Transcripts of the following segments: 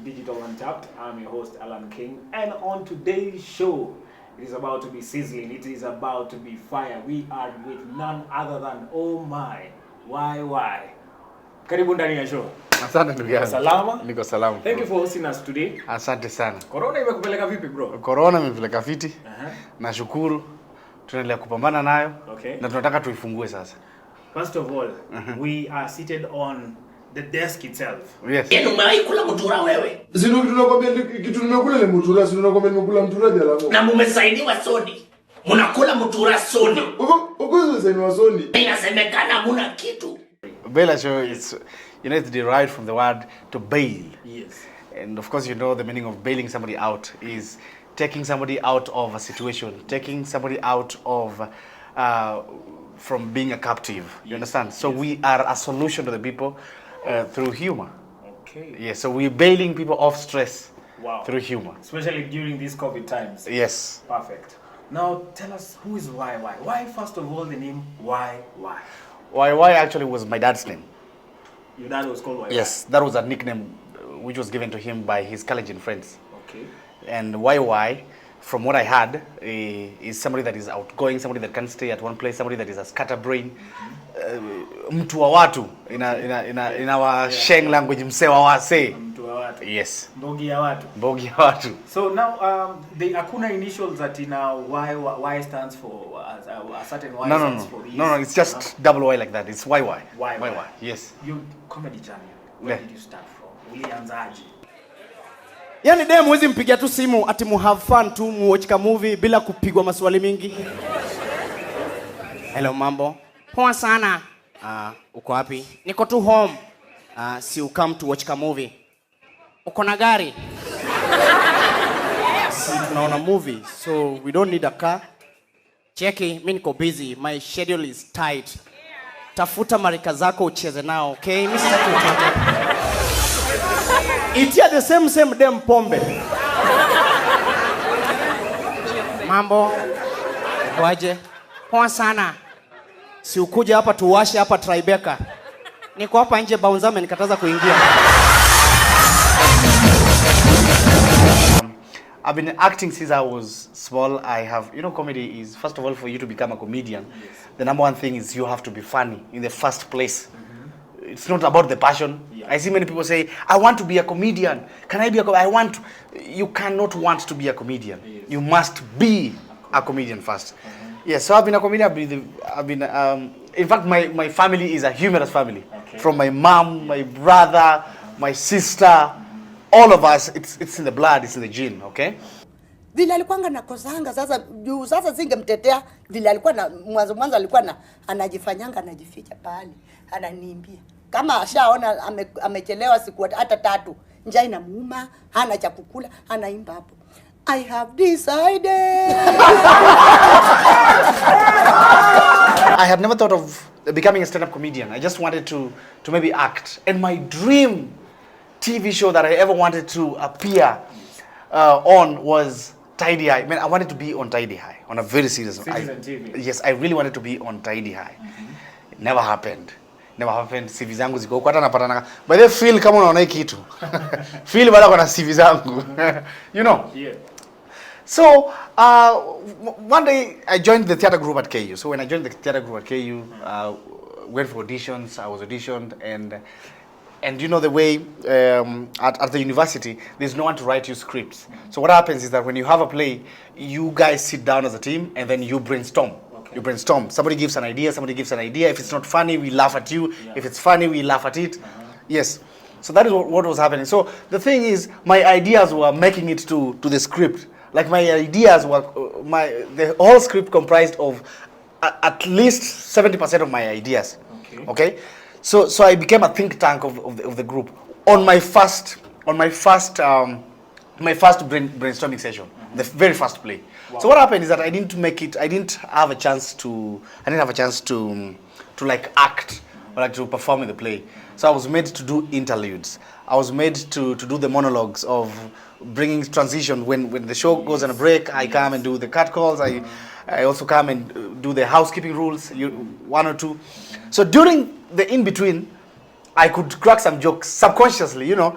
Digital Untapped. I'm your host Alan King, and on today's show, it is about to be sizzling. It is about to be fire. We are with none other than why. Karibu ndani ya show. Asante ndugu yangu. Salama? Niko salama. Thank you for hosting us today. Asante sana. Corona imekupeleka vipi bro? Corona imepeleka fiti. Nashukuru. Tunaendelea kupambana nayo. Okay. Na tunataka tuifungue sasa. First of all, we are seated on the desk itself. Yes. Yenu umewahi kula mtura wewe? Sino tunakwambia kitu nimekula ile mtura, sino tunakwambia nimekula mtura jala. Na mumesaidiwa sodi. Mnakula mtura sodi. Uko sasa soni. Inasemekana muna kitu. Bail show is, it's derived from the word to bail. Yes. And of course, the meaning of bailing somebody out is taking somebody out of a situation, taking somebody out of from being a captive. You understand? So we are a solution to the people through humor. Okay. Yes, so we're bailing people off stress through humor. Especially during these COVID times. Yes. Perfect. Now tell us, who is Why? Why first of all the name Why? Why actually was my dad's name. Your dad was called Why? Yes, that was a nickname which was given to him by his Kalenjin friends. Okay. And why, from what I heard, is somebody that is outgoing, somebody that can't stay at one place, somebody that is a scatterbrain. Mtu wa watu in our Sheng language, mse wa wase. Mtu wa watu. Yes. Mbogi ya watu. Mbogi ya watu. So now the hakuna initials that in why stands for a certain Y stands for this. No, it's just double Y like that. It's YY. Why? Yes. You comedy channel. Where did you start from? Ulianzaje? Yaani dem mwezi mpigia tu simu ati mu have fun tu mu watch ka movie bila kupigwa maswali mingi. Hello mambo. Poa sana. Uko wapi? Niko tu home. Si ukam to watch ka movie. Uko na gari? Si tunaona movie, so we don't need a car. Cheki, mimi niko busy. My schedule is tight. Tafuta marika zako ucheze nao, okay? Mimi sitaki upate. Itia the same dem pombe. Mambo. Kwaje? Poa sana. Si ukuje hapa tuwashe hapa Tribeca. Niko hapa nje Baunzame nikataza kuingia. I've been acting since I was small. I have, comedy is, first of all, for you to become a comedian, the number one thing is you have to be funny in the first place. It's not about the passion. I see many people say, I want to be a comedian. Can I be a comedian? You cannot want to be a comedian. You must be a comedian first. Yes, so I've been a comedian. In fact, my family is a humorous family. Okay. From my mom, my brother, my sister, all of us, it's in the blood, it's in the gene, okay? Vile alikuwa nakosanga sasa singemtetea vile alikuwa na mwanzo alikuwa anajifanyanga anajificha pale ananiimbia kama ashaona amechelewa siku hata 3 njaa inamuuma hana cha kukula anaimba hapo I have decided. I had never thought of becoming a stand-up comedian. I just wanted to maybe act. And my dream TV show that I ever wanted to appear on was Tidy High. I wanted to be on Tidy High, on a very serious TV. Yes, I really wanted to be on Tidy High. It never happened. CV zangu ziko huko hata napata by the feel kama unaona hiki kitu. Feel bado kuna CV zangu. Yeah. So, one day I joined the theater group at KU. So when I joined the theater group at KU, went for auditions, I was auditioned, and the way at the university, there's no one to write you scripts. So what happens is that when you have a play, you guys sit down as a team and then you brainstorm. Okay. You brainstorm. Somebody gives an idea, If it's not funny, we laugh at you. Yeah. If it's funny, we laugh at it. Yes. So that is what was happening. So the thing is, my ideas were making it to the script. Like my ideas were, the whole script comprised of at least 70% of my ideas. Okay? So I became a think tank of the group on my first brainstorming session, the very first play. Wow. So what happened is that I didn't have a chance to like act or like to perform in the play. So I was made to do interludes. I was made to do the monologues of bringing transition when the show goes on a break. I come and do the cut calls. I also come and do the housekeeping rules, 1 or 2. So during the in between, I could crack some jokes subconsciously, you know,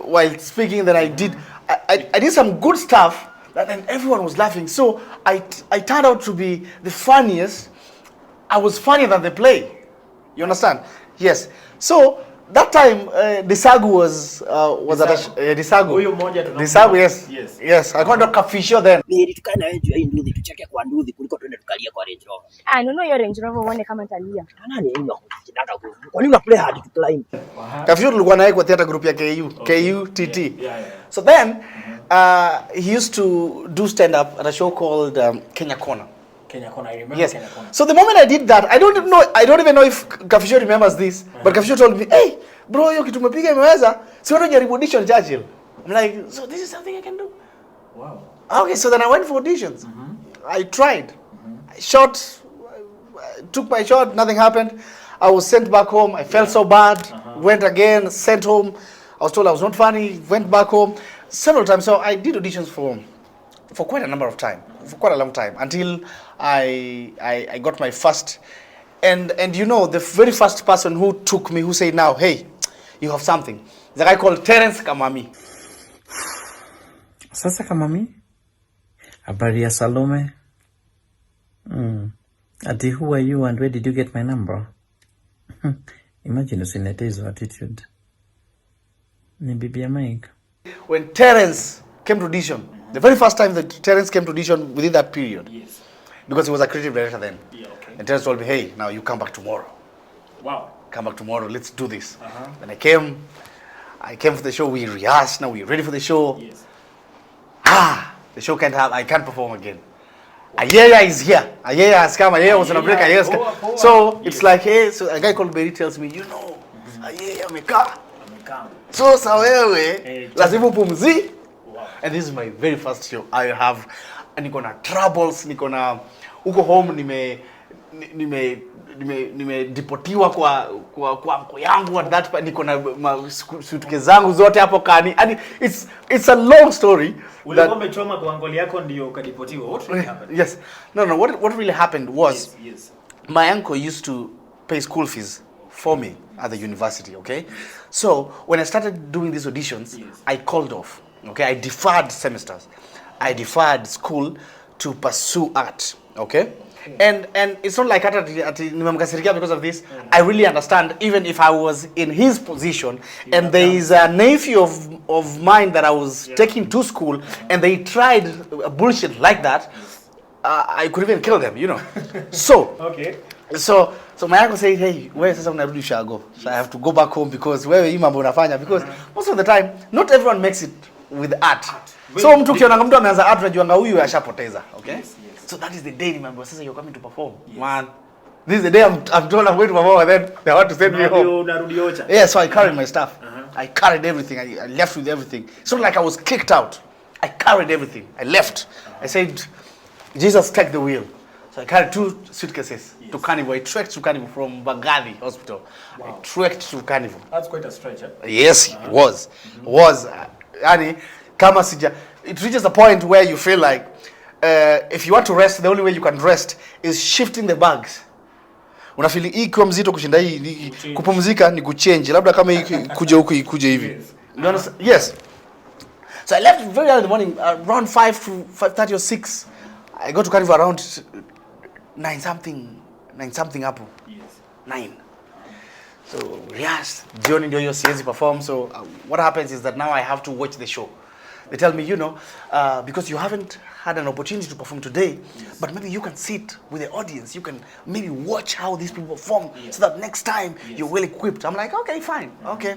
while speaking. That I did, I did some good stuff, and everyone was laughing. So I turned out to be the funniest. I was funnier than the play. You understand? Yes. So that time, Disagu was at Disagu. Huyo mmoja tunamjua. Disagu, yes. Yes. Yes. I got a kafisho then. Heri tukae na wewe juu ya hii nduthi tucheke kwa nduthi kuliko tuende tukalia kwa Range Rover. Ah, nunua hiyo Range Rover uone kama nitalia. Nani yeye kidaka huko? Kwa nini una play hard to climb? Kafisho tulikuwa naye kwa theater group ya KU TT. Yeah. So then, he used to do stand up at a show called Kenya Corner. Kenya Corner, I remember Yes. Kenya Corner. So the moment I did that, I don't even know if Kafisho remembers this, but Kafisho told me, "Hey, bro, hiyo kitu umepiga imeweza. Si wewe jaribu audition Churchill." I'm like, "So this is something I can do?" Wow. Okay, so then I went for auditions. I tried. I shot, took my shot, nothing happened. I was sent back home. I felt so bad. Went again, sent home. I was told I was not funny. Went back home several times. So I did auditions for quite a number of time, for quite a long time, until I got my first. And you know, the very first person who took me, who said, "Now, hey, you have something," is a guy called Terence Kamami. Sasa Kamami, habari ya Salome. Ati, who are you and where did you get my number? Imagine usinete hizo attitude. Ni bibi ya Mike. When Terence came to audition, the very first time that Terence came to audition within that period, Yes. because he was a creative director then, Yeah, okay. and Terence told me, "Hey, now you come back tomorrow. Wow. Come back tomorrow. Let's do this." Then I came for the show. We rehearsed. Now we're ready for the show. Yes. The show I can't perform again. Ayaya is here. Ayaya has come. Ayaya was on a break. Ayaya has come. So it's like, hey, so a guy called Berry tells me, you know, Ayaya amekaa. Amekaa. So sa wewe, Hey, lazima upumzi. Wow. And this is my very first show. I have, niko na troubles, niko na, uko home nimedipotiwa kwa mko yangu at that point, niko na suitcase zangu zote hapo kani. And it's a long story. Ulikuwa umechoma kwa ngoli yako ndio ukadipotiwa. What really happened? Yes. No. What really happened was, Yes. my uncle used to pay school fees for me at the university, okay? So when I started doing these auditions, I called off, okay? I deferred semesters. I deferred school to pursue art, okay? And it's not like nimemkasirikia because of this. I really understand, even if I was in his position, and there is a nephew of mine that I was taking to school, and they tried bullshit like that, I could even kill them, you know. So, Okay. so my uncle said, "Hey, where sasa unarudi Shago?" So I have to go back home because wewe hii mambo unafanya, because most of the time not everyone makes it with art. So mtu kiona mtu ameanza art unajuanga huyu ashapoteza, okay? So that is the day remember sasa you're coming to perform. Man, this is the day I'm told I'm going to perform, and then they want to send me home. Unarudi Ocha. Yeah, so I carried my stuff. I carried everything. I left with everything. It's not like I was kicked out. I carried everything. I left. I said, "Jesus, take the wheel." So I carried 2 suitcases to Carnival. I trekked to Carnival from Bagadi Hospital. I trekked to Carnival. That's quite a stretch, eh? Yes, it was. Yani, kama sija. It reaches a point where you feel like, if you want to rest, the only way you can rest is shifting the bags. Unafili hii kwa mzito kushinda hii, kupumzika ni kuchange. Labda kama hii kuja huku ikuje hivi. You understand? Yes. So I left very early in the morning, around 5 to 5:30 or 6. I got to Carnival around 9 something hapo. Yes. 9. So yes, jioni ndio hiyo siwezi perform. So what happens is that now I have to watch the show. They tell me, you know, because you haven't had an opportunity to perform today, but maybe you can sit with the audience. You can maybe watch how these people perform, so that next time you're well equipped. I'm like, okay, fine, okay.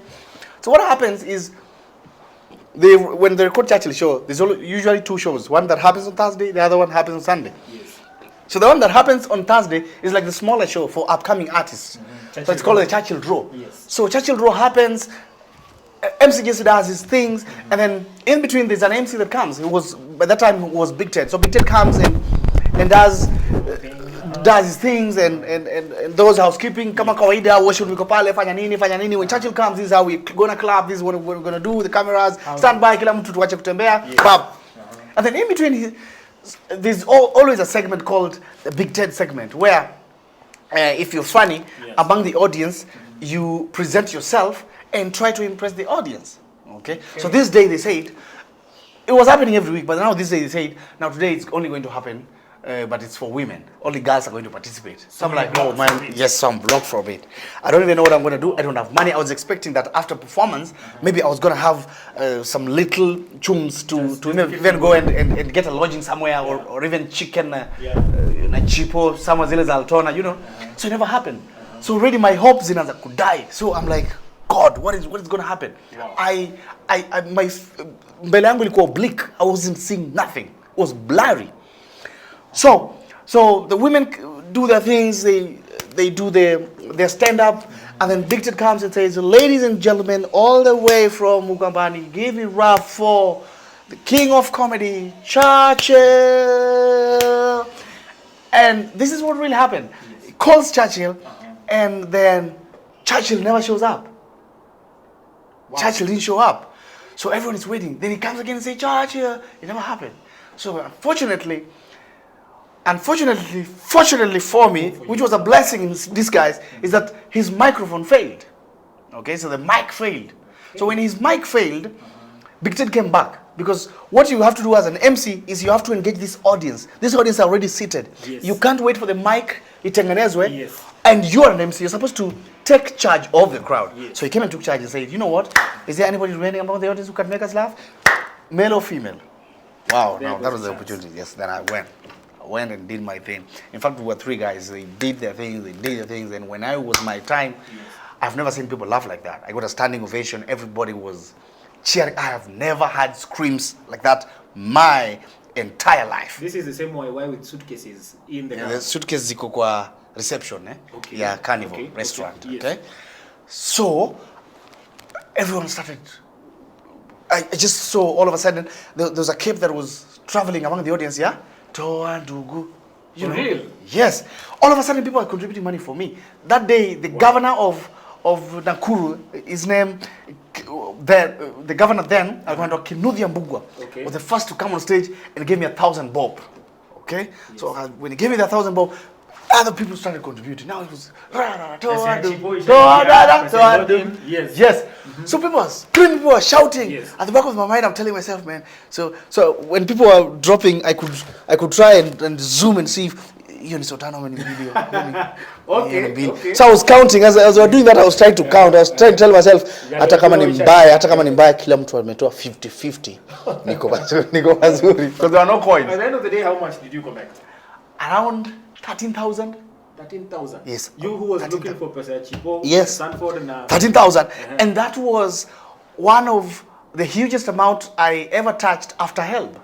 So what happens is, when they record Churchill show, there's usually 2 shows. One that happens on Thursday, the other one happens on Sunday. Yes. So the one that happens on Thursday is like the smaller show for upcoming artists. So it's called the Churchill Draw. Yes. So Churchill Draw happens, MC just does his things, and then in between there's an MC that comes. By that time it was Big Ted. So Big Ted comes and does his things and those housekeeping, kama kawaida, worship niko pale, fanya nini. When Churchill comes, this is how we gonna clap, this is what we're gonna do, the cameras, stand by, kila mtu tuache kutembea, bam. And then in between there's always a segment called the Big Ted segment, where if you're funny among the audience, you present yourself and try to impress the audience. Okay? So this day they said, it was happening every week, but now this day they said, now today it's only going to happen, but it's for women. Only girls are going to participate. So I'm like, oh man, yes, so I'm blocked from it. I don't even know what I'm going to do. I don't have money. I was expecting that after performance, maybe I was going to have some little chums to even go and get a lodging somewhere, or even chicken, chipo, somewhere zile za Altona, you know. So it never happened. So already my hopes in Anza could die. So I'm like, God, what is going to happen? Wow. My mbele yangu ilikuwa oblique. I wasn't seeing nothing. It was blurry. So the women do their things. They do their stand up, and then Big Ted comes and says, "Ladies and gentlemen, all the way from Mugambani, give it rough for the king of comedy, Churchill." And this is what really happened. He calls Churchill, and then Churchill never shows up. Wow. Churchill didn't show up. So everyone is waiting. Then he comes again and says, Churchill. It never happened. So unfortunately for me, which was a blessing in disguise, is that his microphone failed. Okay, so the mic failed. So when his mic failed, Big Ted came back. Because what you have to do as an MC is you have to engage this audience. This audience are already seated. Yes. You can't wait for the mic, itengenezwe, yes. And you are an MC. You're supposed to take charge of the crowd. Yes. So he came and took charge and said, you know what? Is there anybody remaining among the audience who can make us laugh? Male or female? Wow, now that was the opportunity. Yes, then I went and did my thing. In fact, we were 3 guys. They did their things, and when I was my time, I've never seen people laugh like that. I got a standing ovation. Everybody was cheering. I have never had screams like that my entire life. This is the same way with suitcases in the the suitcase ziko kwa reception, Okay. Yeah, Carnival restaurant. Okay. Okay. So everyone started. I just saw all of a sudden there was a cape that was traveling among the audience. Yeah, Toa Ndugu. You know. Real? Yes. All of a sudden people are contributing money for me. That day the governor of Nakuru, his name, the governor then, Kinudhi Mbugwa, was the first to come on stage and gave me 1,000 bob. Okay? Yes. So when he gave me the 1,000 bob, other people started contributing. Now it was yes. So people were screaming, people were shouting. Yes. At the back of my mind, I'm telling myself, man. So when people were dropping, I could try and zoom and see if okay. So I was counting as I was doing that. I was trying to count. I was trying to tell myself, hata kama ni mbaya, kila mtu ametoa 50-50. Niko mazuri. Because there are no coins. At the end of the day, how much did you collect? Around 13,000. 13,000. Yes. You who was looking for Pesa Chipo, yes. Sanford, and 13,000, and that was one of the hugest amount I ever touched after help.